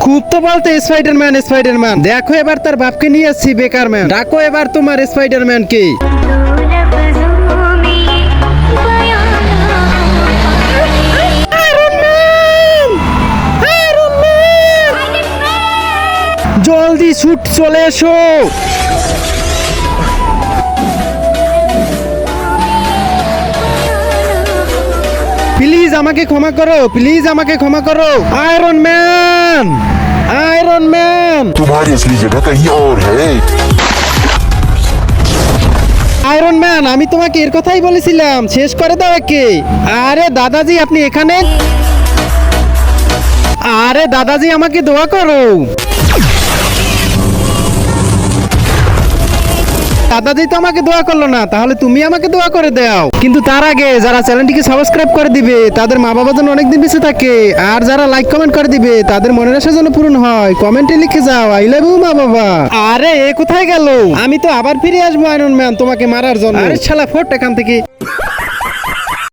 খুব তো বলতে স্পাইডারম্যান দেখো এবার তার বাপকে নিয়ে আসছি বেকার ম্যান। ডাকো এবার তোমার স্পাইডারম্যান কে। জলদি শুট চলে এসো। প্লিজ আমাকে ক্ষমা করো, প্লিজ আমাকে ক্ষমা করো। আয়রন ম্যান, আয়রন ম্যান, तुम्हारी असली जगह कहीं और है। আয়রন ম্যান আমি তোমাকে এর কথাই বলেছিলাম, শেষ করে দাও একে। আরে দাদাজি আপনি এখানে? আরে দাদাজি আমাকে দোয়া করো। দাদাজি তো আমাকে দোয়া করলো না, তাহলে তুমি আমাকে দোয়া করে দাও। কিন্তু তার আগে যারা চ্যানেলটিকে সাবস্ক্রাইব করে দিবে তাদের মা বাবা যেন অনেকদিন বেঁচে থাকে, আর যারা লাইক কমেন্ট করে দিবে তাদের মনের আশা যেন পূরণ হয়। কমেন্টে লিখে যাও আই লাভ ইউ মা বাবা। আরে এ কোথায় গেল? আমি তো আবার ফিরে আসবো আয়রন ম্যান তোমাকে মারার জন্য। আরে শালা ফোট এখান থেকে।